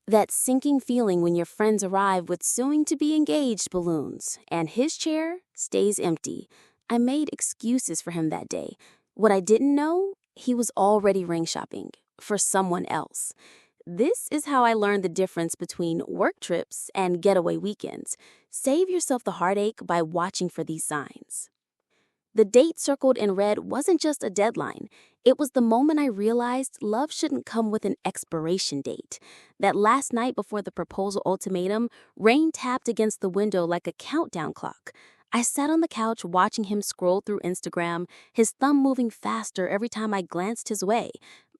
That sinking feeling when your friends arrive with soon-to-be engaged balloons and his chair stays empty. I made excuses for him that day. What I didn't know, he was already ring shopping for someone else. This is how I learned the difference between work trips and getaway weekends. Save yourself the heartache by watching for these signs. The date circled in red wasn't just a deadline. It was the moment I realized love shouldn't come with an expiration date. That last night before the proposal ultimatum, rain tapped against the window like a countdown clock. I sat on the couch watching him scroll through Instagram, his thumb moving faster every time I glanced his way.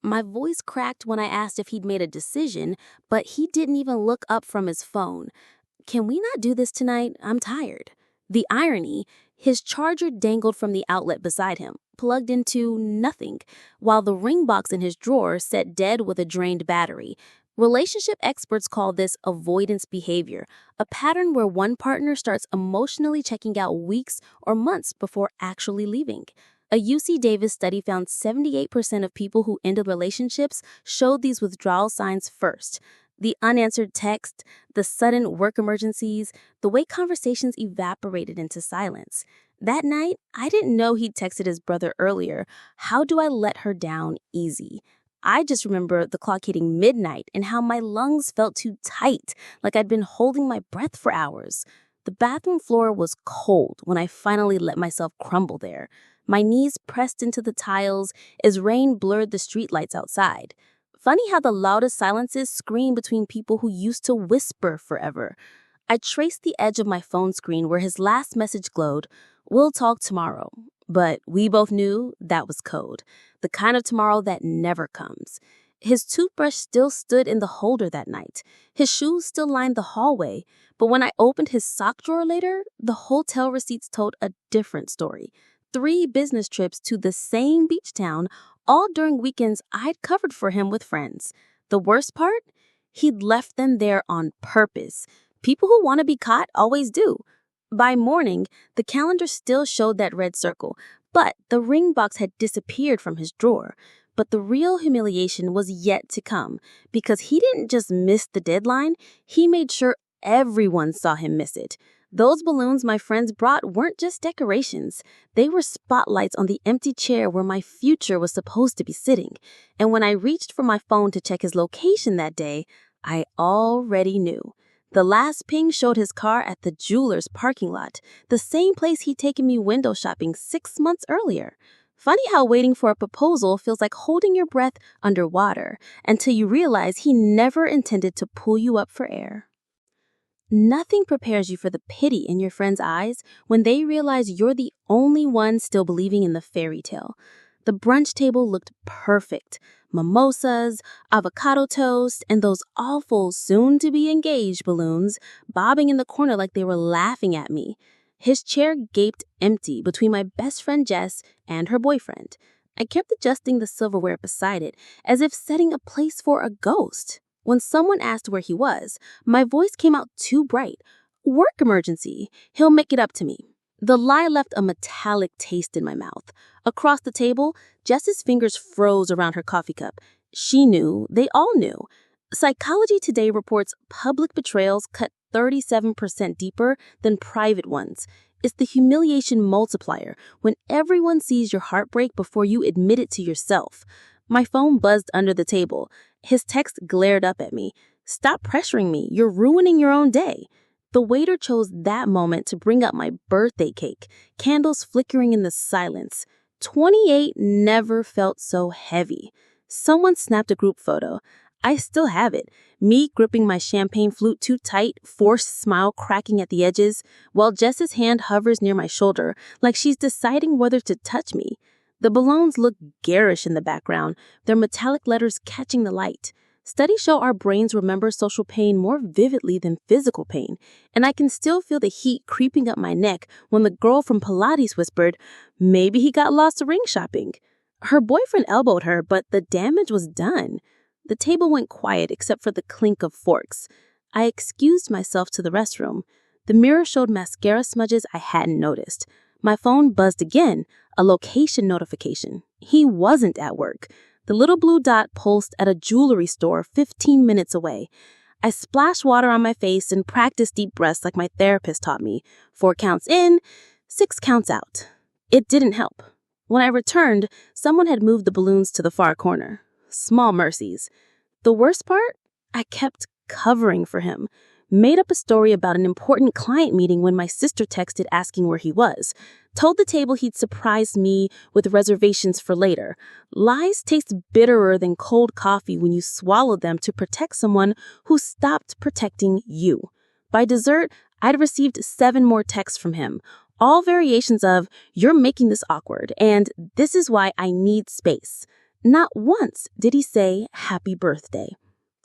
My voice cracked when I asked if he'd made a decision, but he didn't even look up from his phone. "Can we not do this tonight? I'm tired." The irony, his charger dangled from the outlet beside him, plugged into nothing, while the ring box in his drawer sat dead with a drained battery. Relationship experts call this avoidance behavior, a pattern where one partner starts emotionally checking out weeks or months before actually leaving. A UC Davis study found 78% of people who ended relationships showed these withdrawal signs first. The unanswered text, the sudden work emergencies, the way conversations evaporated into silence. That night, I didn't know he'd texted his brother earlier, "How do I let her down easy?" I just remember the clock hitting midnight and how my lungs felt too tight, like I'd been holding my breath for hours. The bathroom floor was cold when I finally let myself crumble there. My knees pressed into the tiles as rain blurred the streetlights outside. Funny how the loudest silences scream between people who used to whisper forever. I traced the edge of my phone screen where his last message glowed, "We'll talk tomorrow." But we both knew that was code, the kind of tomorrow that never comes. His toothbrush still stood in the holder that night. His shoes still lined the hallway. But when I opened his sock drawer later, the hotel receipts told a different story. 3 business trips to the same beach town, all during weekends I'd covered for him with friends. The worst part? He'd left them there on purpose. People who want to be caught always do. By morning, the calendar still showed that red circle, but the ring box had disappeared from his drawer. But the real humiliation was yet to come, because he didn't just miss the deadline, he made sure everyone saw him miss it. Those balloons my friends brought weren't just decorations. They were spotlights on the empty chair where my future was supposed to be sitting. And when I reached for my phone to check his location that day, I already knew. The last ping showed his car at the jeweler's parking lot, the same place he'd taken me window shopping 6 months earlier. Funny how waiting for a proposal feels like holding your breath underwater until you realize he never intended to pull you up for air. Nothing prepares you for the pity in your friends' eyes when they realize you're the only one still believing in the fairy tale. The brunch table looked perfect. Mimosas, avocado toast, and those awful soon-to-be-engaged balloons bobbing in the corner like they were laughing at me. His chair gaped empty between my best friend Jess and her boyfriend. I kept adjusting the silverware beside it, as if setting a place for a ghost. When someone asked where he was, my voice came out too bright. "Work emergency. He'll make it up to me." The lie left a metallic taste in my mouth. Across the table, Jess's fingers froze around her coffee cup. She knew, they all knew. Psychology Today reports public betrayals cut 37% deeper than private ones. It's the humiliation multiplier when everyone sees your heartbreak before you admit it to yourself. My phone buzzed under the table. His text glared up at me. "Stop pressuring me. You're ruining your own day." The waiter chose that moment to bring up my birthday cake, candles flickering in the silence. 28 never felt so heavy. Someone snapped a group photo. I still have it. Me gripping my champagne flute too tight, forced smile cracking at the edges, while Jess's hand hovers near my shoulder, like she's deciding whether to touch me. The balloons look garish in the background, their metallic letters catching the light. Studies show our brains remember social pain more vividly than physical pain, and I can still feel the heat creeping up my neck when the girl from Pilates whispered, "Maybe he got lost ring shopping." Her boyfriend elbowed her, but the damage was done. The table went quiet except for the clink of forks. I excused myself to the restroom. The mirror showed mascara smudges I hadn't noticed. My phone buzzed again, a location notification. He wasn't at work. The little blue dot pulsed at a jewelry store 15 minutes away. I splashed water on my face and practiced deep breaths like my therapist taught me. 4 counts in, 6 counts out. It didn't help. When I returned, someone had moved the balloons to the far corner. Small mercies. The worst part? I kept covering for him. Made up a story about an important client meeting when my sister texted asking where he was. Told the table he'd surprised me with reservations for later. Lies taste bitterer than cold coffee when you swallow them to protect someone who stopped protecting you. By dessert, I'd received 7 more texts from him, all variations of, "You're making this awkward," and "This is why I need space." Not once did he say, "Happy birthday."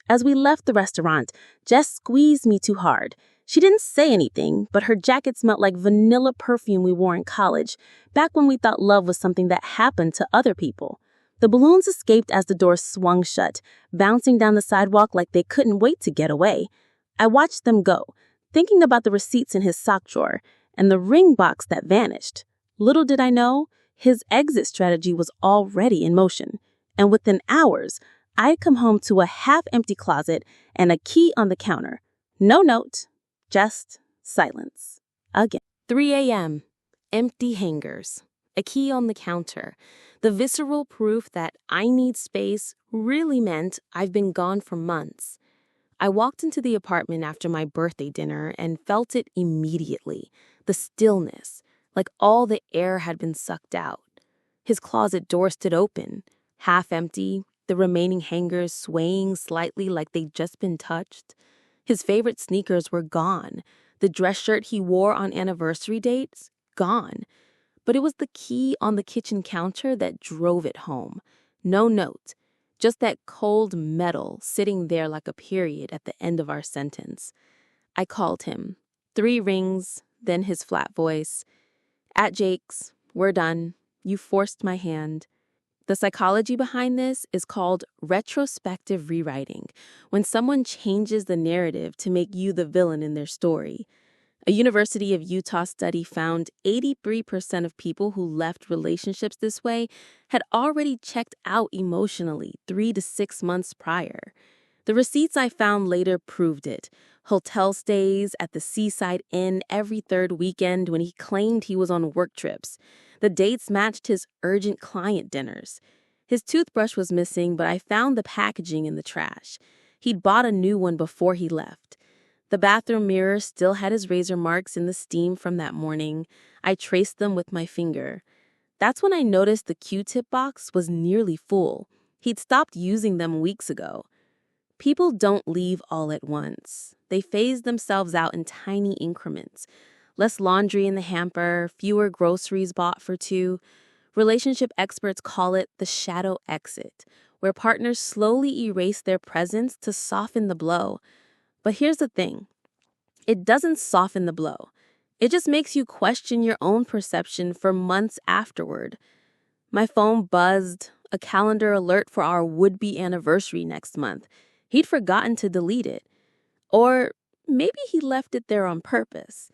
As we left the restaurant, Jess squeezed me too hard. She didn't say anything, but her jacket smelled like vanilla perfume we wore in college, back when we thought love was something that happened to other people. The balloons escaped as the door swung shut, bouncing down the sidewalk like they couldn't wait to get away. I watched them go, thinking about the receipts in his sock drawer and the ring box that vanished. Little did I know, his exit strategy was already in motion, and within hours, I'd come home to a half-empty closet and a key on the counter. No note, just silence. Again. 3 a.m. Empty hangers. A key on the counter. The visceral proof that I need space really meant I've been gone for months. I walked into the apartment after my birthday dinner and felt it immediately. The stillness, like all the air had been sucked out. His closet door stood open, half empty, the remaining hangers swaying slightly like they'd just been touched. His favorite sneakers were gone. The dress shirt he wore on anniversary dates, gone. But it was the key on the kitchen counter that drove it home. No note, just that cold metal sitting there like a period at the end of our sentence. I called him. 3 rings, then his flat voice. "At Jake's, we're done. You forced my hand." The psychology behind this is called retrospective rewriting, when someone changes the narrative to make you the villain in their story. A University of Utah study found 83% of people who left relationships this way had already checked out emotionally 3 to 6 months prior. The receipts I found later proved it. Hotel stays at the Seaside Inn every 3rd weekend when he claimed he was on work trips. The dates matched his urgent client dinners. His toothbrush was missing, but I found the packaging in the trash. He'd bought a new one before he left. The bathroom mirror still had his razor marks in the steam from that morning. I traced them with my finger. That's when I noticed the Q-tip box was nearly full. He'd stopped using them weeks ago. People don't leave all at once. They phase themselves out in tiny increments. Less laundry in the hamper, fewer groceries bought for 2. Relationship experts call it the shadow exit, where partners slowly erase their presence to soften the blow. But here's the thing. It doesn't soften the blow. It just makes you question your own perception for months afterward. My phone buzzed, a calendar alert for our would-be anniversary next month. He'd forgotten to delete it. Or maybe he left it there on purpose.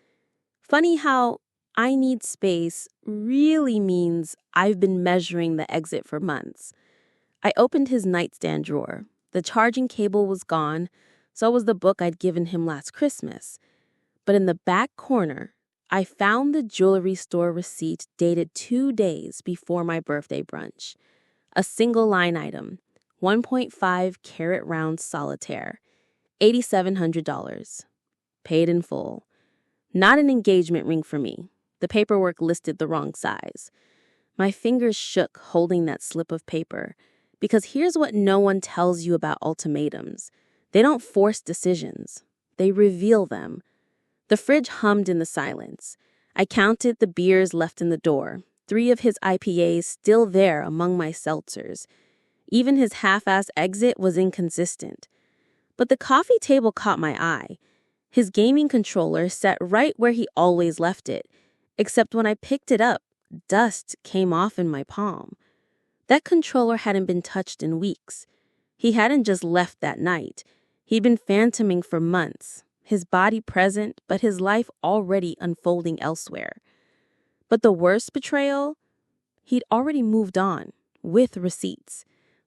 Funny how "I need space" really means I've been measuring the exit for months. I opened his nightstand drawer. The charging cable was gone, so was the book I'd given him last Christmas. But in the back corner, I found the jewelry store receipt dated 2 days before my birthday brunch. A single line item, 1.5 carat round solitaire, $8,700. Paid in full. Not an engagement ring for me. The paperwork listed the wrong size. My fingers shook holding that slip of paper, because here's what no one tells you about ultimatums. They don't force decisions. They reveal them. The fridge hummed in the silence. I counted the beers left in the door, 3 of his IPAs still there among my seltzers. Even his half-ass exit was inconsistent. But the coffee table caught my eye. His gaming controller sat right where he always left it, except when I picked it up, dust came off in my palm. That controller hadn't been touched in weeks. He hadn't just left that night. He'd been phantoming for months, his body present, but his life already unfolding elsewhere. But the worst betrayal? He'd already moved on, with receipts.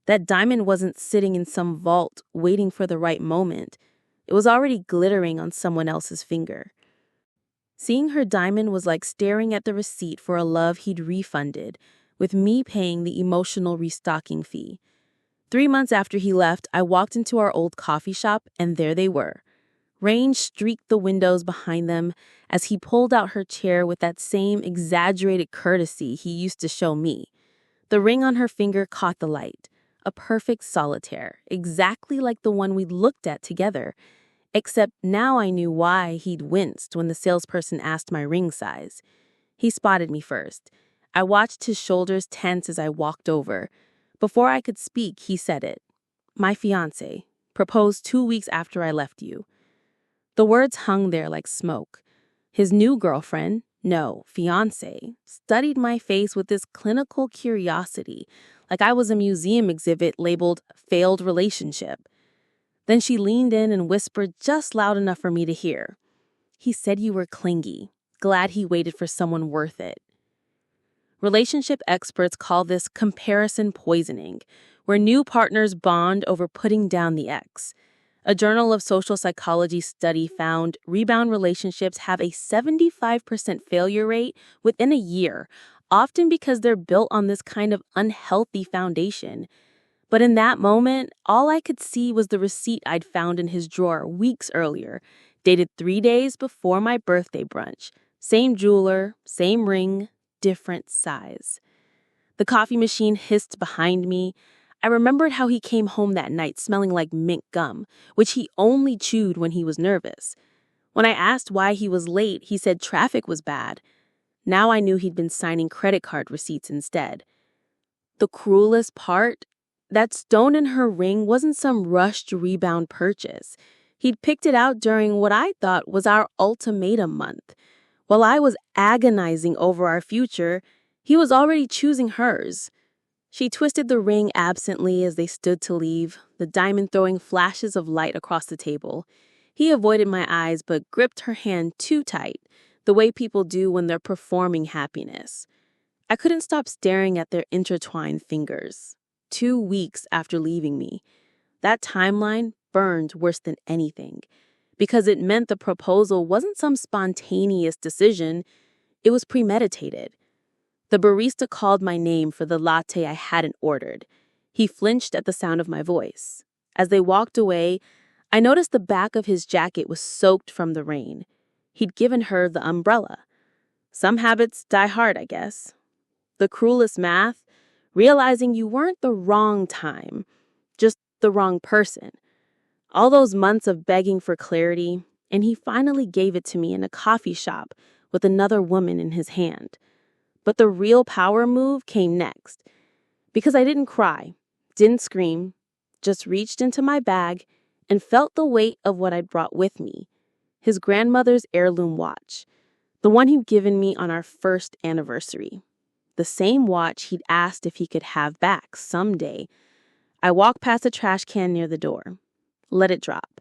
That diamond wasn't sitting in some vault waiting for the right moment. It was already glittering on someone else's finger. Seeing her diamond was like staring at the receipt for a love he'd refunded, with me paying the emotional restocking fee. 3 months after he left, I walked into our old coffee shop, and there they were. Rain streaked the windows behind them as he pulled out her chair with that same exaggerated courtesy he used to show me. The ring on her finger caught the light, a perfect solitaire, exactly like the one we'd looked at together, except now I knew why he'd winced when the salesperson asked my ring size. He spotted me first. I watched his shoulders tense as I walked over. Before I could speak, he said it. My fiancé, proposed 2 weeks after I left you. The words hung there like smoke. His new girlfriend, no, fiancé, studied my face with this clinical curiosity, like I was a museum exhibit labeled failed relationship. Then she leaned in and whispered just loud enough for me to hear. He said you were clingy. Glad he waited for someone worth it. Relationship experts call this comparison poisoning, where new partners bond over putting down the ex. A Journal of Social Psychology study found rebound relationships have a 75% failure rate within a year, often because they're built on this kind of unhealthy foundation. But in that moment, all I could see was the receipt I'd found in his drawer weeks earlier, dated 3 days before my birthday brunch. Same jeweler, same ring, different size. The coffee machine hissed behind me. I remembered how he came home that night smelling like mint gum, which he only chewed when he was nervous. When I asked why he was late, he said traffic was bad. Now I knew he'd been signing credit card receipts instead. The cruelest part? That stone in her ring wasn't some rushed rebound purchase. He'd picked it out during what I thought was our ultimatum month. While I was agonizing over our future, he was already choosing hers. She twisted the ring absently as they stood to leave, the diamond throwing flashes of light across the table. He avoided my eyes but gripped her hand too tight, the way people do when they're performing happiness. I couldn't stop staring at their intertwined fingers. 2 weeks after leaving me. That timeline burned worse than anything, because it meant the proposal wasn't some spontaneous decision, it was premeditated. The barista called my name for the latte I hadn't ordered. He flinched at the sound of my voice. As they walked away, I noticed the back of his jacket was soaked from the rain. He'd given her the umbrella. Some habits die hard, I guess. The cruelest math, realizing you weren't the wrong time, just the wrong person. All those months of begging for clarity, and he finally gave it to me in a coffee shop with another woman in his hand. But the real power move came next, because I didn't cry, didn't scream, just reached into my bag and felt the weight of what I'd brought with me, his grandmother's heirloom watch, the one he'd given me on our first anniversary, the same watch he'd asked if he could have back someday. I walked past a trash can near the door, let it drop.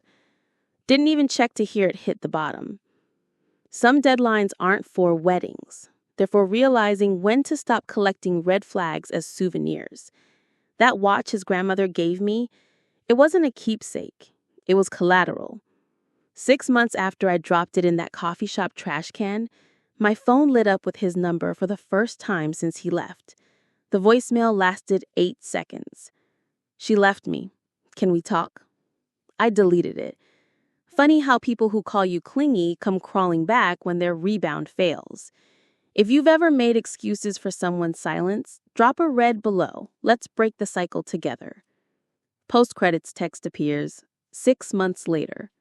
Didn't even check to hear it hit the bottom. Some deadlines aren't for weddings. They're for realizing when to stop collecting red flags as souvenirs. That watch his grandmother gave me, it wasn't a keepsake. It was collateral. 6 months after I dropped it in that coffee shop trash can, my phone lit up with his number for the first time since he left. The voicemail lasted 8 seconds. She left me. Can we talk? I deleted it. Funny how people who call you clingy come crawling back when their rebound fails. If you've ever made excuses for someone's silence, drop a red below. Let's break the cycle together. Post-credits text appears 6 months later.